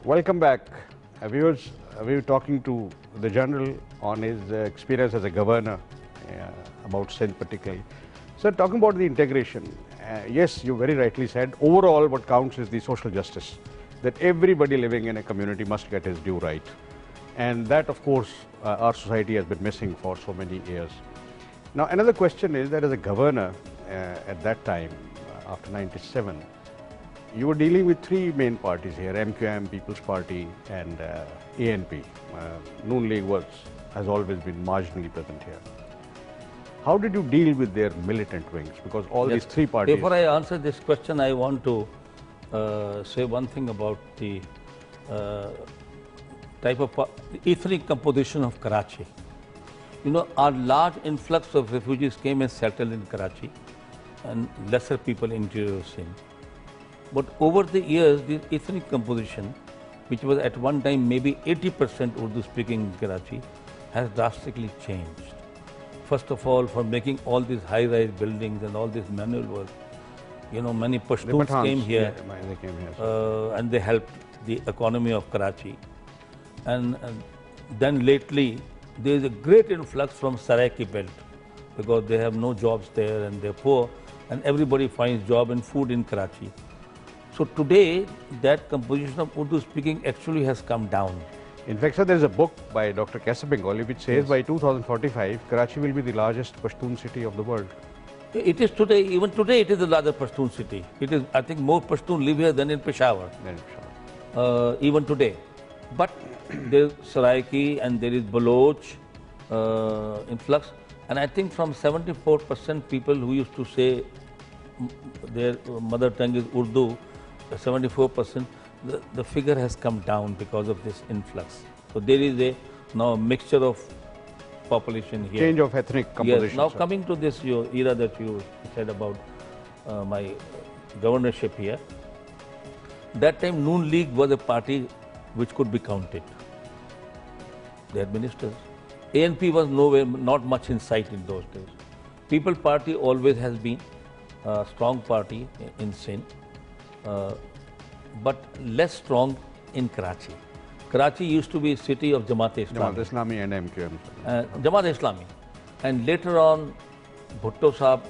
Welcome back. Viewers, we were talking to the General on his experience as a governor about Sindh particularly. So talking about the integration, yes, you very rightly said, overall what counts is the social justice, that everybody living in a community must get his due right. And that, of course, our society has been missing for so many years. Now, another question is that as a governor at that time, after 97, you were dealing with three main parties here, MQM, People's Party and ANP. Noon League has always been marginally present here. How did you deal with their militant wings? Because all these three parties... Before I answer this question, I want to say one thing about the type of ethnic composition of Karachi. You know, our large influx of refugees came and settled in Karachi and lesser people in interior Sindh. But over the years, the ethnic composition, which was at one time maybe 80% Urdu speaking in Karachi, has drastically changed. First of all, for making all these high-rise buildings and all this manual work, you know, many Pashtuns came here, and they helped the economy of Karachi. And then lately, there is a great influx from Saraiki belt because they have no jobs there and they're poor, and everybody finds job and food in Karachi. So today, that composition of Urdu speaking actually has come down. In fact, sir, there is a book by Dr. Kassab Bengali which says by 2045, Karachi will be the largest Pashtun city of the world. It is today, even today it is the largest Pashtun city. It is, I think, more Pashtun live here than in Peshawar. Even today. But there is Saraiki and there is Baloch influx. And I think from 74% people who used to say their mother tongue is Urdu, 74%, the figure has come down because of this influx. So there is now a mixture of population here. Change of ethnic composition. Yes. Now coming to this era that you said about my governorship here, that time Noon League was a party which could be counted. They had ministers. ANP was nowhere, not much in sight in those days. People Party always has been a strong party in Sindh, but less strong in Karachi. Karachi used to be a city of Jamaat-e-Islami. Jamaat-e-Islami and MQM. Jamaat-e-Islami. And later on, Bhutto Saab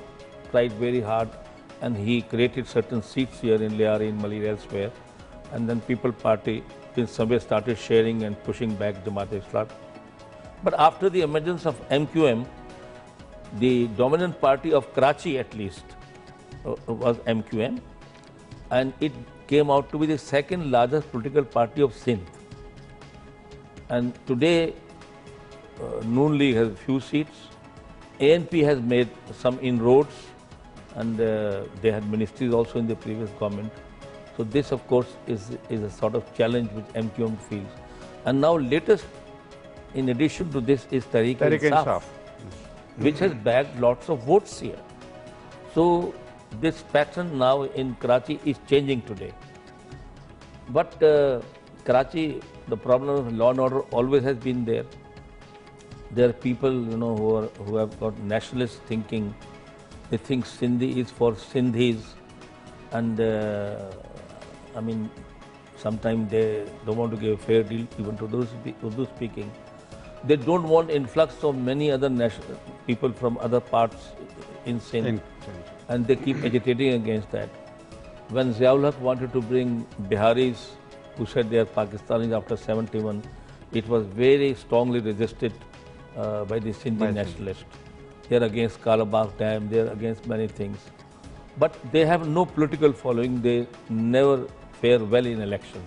tried very hard and he created certain seats here in Liari, in Maliri, elsewhere. And then People Party in some way started sharing and pushing back Jamaat-e-Islami. But after the emergence of MQM, the dominant party of Karachi at least was MQM, and it came out to be the second largest political party of Sindh. And today, Noon League has a few seats. ANP has made some inroads, and they had ministries also in the previous government. So this, of course, is a sort of challenge which MQM feels. And now latest, in addition to this, is Tehreek-e-Insaf, which has bagged lots of votes here. So this pattern now in Karachi is changing today. But Karachi, the problem of law and order always has been there. There are people, you know, who have got nationalist thinking. They think Sindhi is for Sindhis, and I mean, sometimes they don't want to give a fair deal even to those Urdu speaking. They don't want influx of many other people from other parts in Sindh, and they keep agitating against that. When Ziaul Haq wanted to bring Biharis, who said they are Pakistanis after 71, it was very strongly resisted by the Sindhi nationalists. They are against Kalabagh Dam, they are against many things. But they have no political following, they never fare well in elections.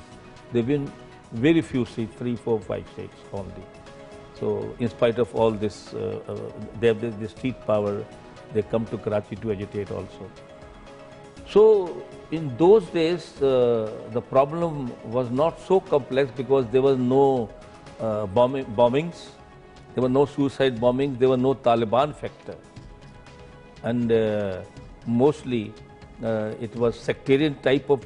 They win very few seats, 3, 4, 5 states only. So in spite of all this, they have the street power, they come to Karachi to agitate also. So in those days, the problem was not so complex because there was no bombings, there were no suicide bombings, there was no Taliban factor. And mostly it was sectarian type of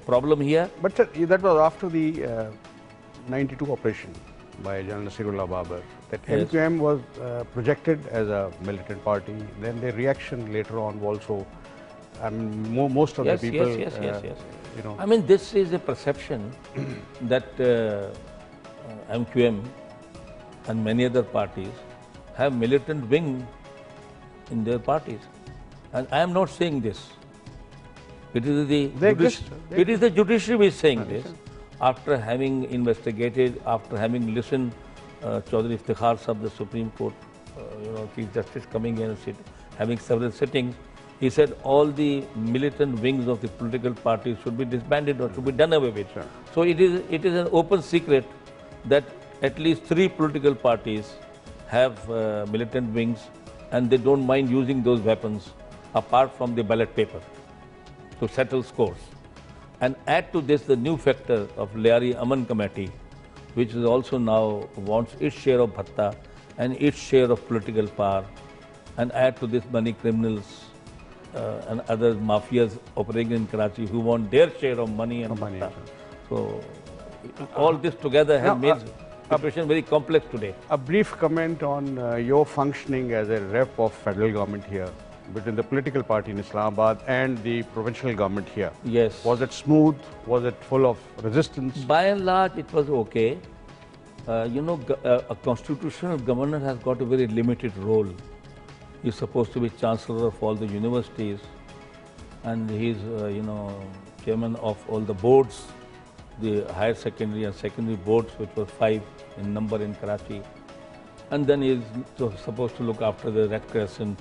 problem here. But sir, that was after the 92 operation by General Nasirullah Babar, that MQM was projected as a militant party. Then the reaction later on also I mean, most of Yes, the people, yes. you know. I mean, this is a perception that MQM and many other parties have militant wing in their parties. And I am not saying this. It is the judiciary which is saying this. After having investigated, after having listened Chaudhary Iftikhar Sahab, the Supreme Court, Chief Justice coming in and having several sittings, he said all the militant wings of the political parties should be disbanded or should be done away with. Sure. So it is an open secret that at least 3 political parties have militant wings, and they don't mind using those weapons apart from the ballot paper to settle scores. And add to this the new factor of Lyari Aman Committee, which is also now wants its share of bhatta and its share of political power, and add to this money criminals and other mafias operating in Karachi who want their share of money and bhatta. So all this together has made the situation very complex today. A brief comment on your functioning as a rep of federal government here, between the political party in Islamabad and the provincial government here. Yes. Was it smooth? Was it full of resistance? By and large, it was okay. A constitutional governor has got a very limited role. He's supposed to be chancellor of all the universities, and he's, chairman of all the boards, the higher secondary and secondary boards, which were 5 in number in Karachi. And then he's supposed to look after the Red Crescent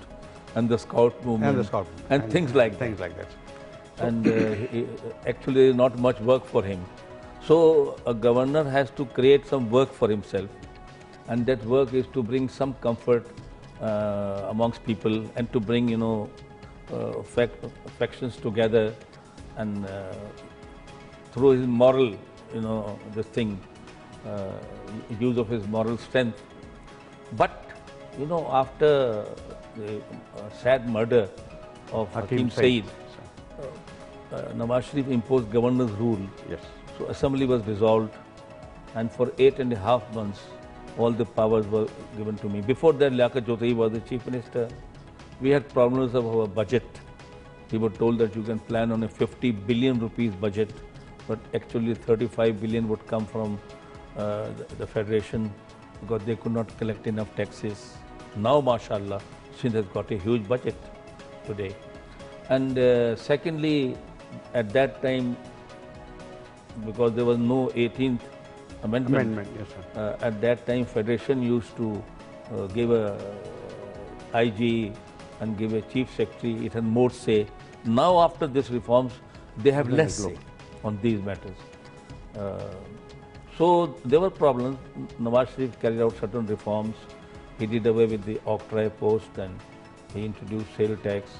and the Scout movement and things like that. So and actually, there is not much work for him. So a governor has to create some work for himself, and that work is to bring some comfort amongst people and to bring, factions together, and through his moral, use of his moral strength. But, after the sad murder of Hakim Saeed, Nawaz Sharif imposed governor's rule. Yes. So assembly was dissolved, and for 8.5 months, all the powers were given to me. Before that, Liaquat Jota'i was the chief minister. We had problems of our budget. We were told that you can plan on a 50 billion rupees budget, but actually 35 billion would come from the federation because they could not collect enough taxes. Now, mashallah, Sindh has got a huge budget today. And secondly, at that time, because there was no 18th amendment, yes, sir. At that time, federation used to give a IG and give a chief secretary. It had more say. Now, after these reforms, they have less say on these matters. So there were problems. Nawaz Sharif carried out certain reforms. He did away with the octroi post and he introduced sale tax.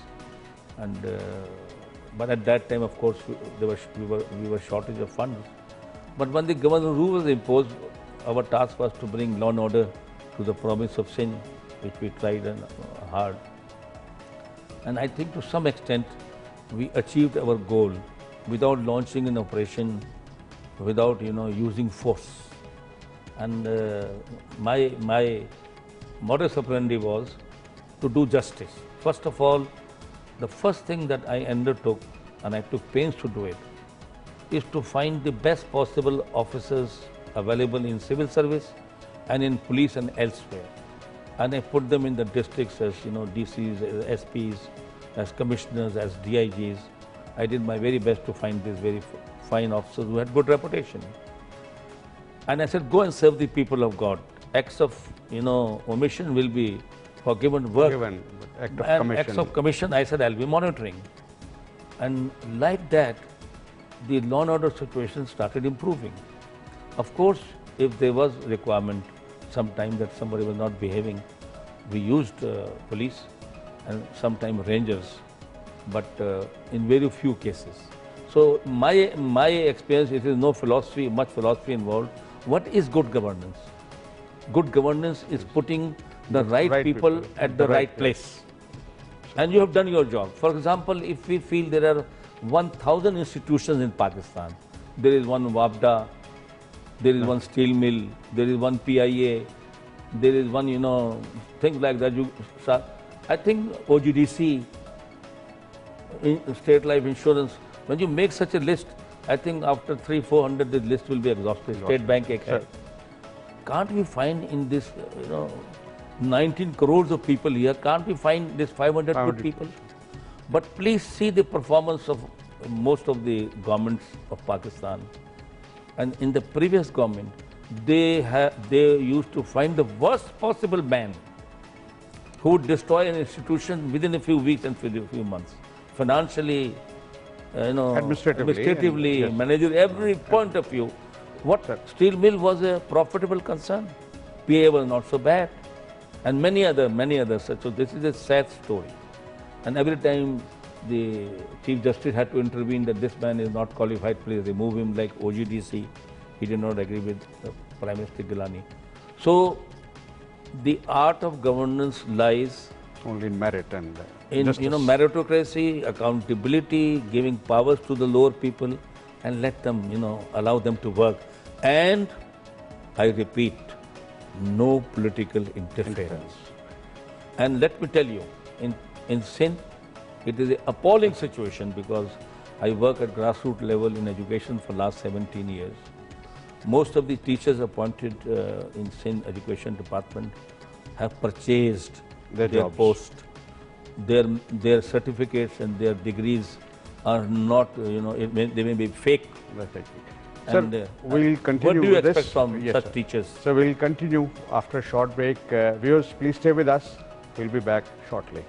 And but at that time, of course, we were shortage of funds. But when the governor rule was imposed, our task was to bring law and order to the province of Sindh, which we tried hard. And I think to some extent, we achieved our goal without launching an operation, without using force. And my modus operandi was to do justice. First of all, the first thing that I undertook, and I took pains to do it, is to find the best possible officers available in civil service and in police and elsewhere. And I put them in the districts as DCs, as SPs, as commissioners, as DIGs. I did my very best to find these very fine officers who had good reputation. And I said, go and serve the people of God. Acts of omission will be forgiven work. Forgiven, act of commission. Acts of commission, I said, I'll be monitoring. And like that, the law and order situation started improving. Of course, if there was requirement sometime that somebody was not behaving, we used police and sometimes rangers, but in very few cases. So my experience, it is no much philosophy involved. What is good governance? Good governance is putting the right people at the right place. And you have done your job. For example, if we feel there are 1,000 institutions in Pakistan, there is one WAPDA, there is one steel mill, there is one PIA, there is one, things like that. I think OGDC, state life insurance. When you make such a list, I think after 300-400 the list will be exhausted. State Bank ek hai. Can't we find in this, 19 crores of people here, can't we find this 500 good people? But please see the performance of most of the governments of Pakistan. And in the previous government, they used to find the worst possible man who would destroy an institution within a few weeks and few months. Financially, administratively, yes. managerially, every point of view. What steel mill was a profitable concern. PA was not so bad. And many others such. So this is a sad story. And every time the Chief Justice had to intervene that this man is not qualified, please remove him, like OGDC. He did not agree with Prime Minister Gilani. So the art of governance lies only in merit and in meritocracy, accountability, giving powers to the lower people, and let them, allow them to work. And I repeat, no political interference. And let me tell you, in Sindh, it is an appalling situation because I work at grassroots level in education for last 17 years. Most of the teachers appointed in Sindh Education Department have purchased their post. Their certificates and their degrees are not, they may be fake. Sir, we'll continue. What do you with expect this from such teachers? So we'll continue after a short break. Viewers, please stay with us. We'll be back shortly.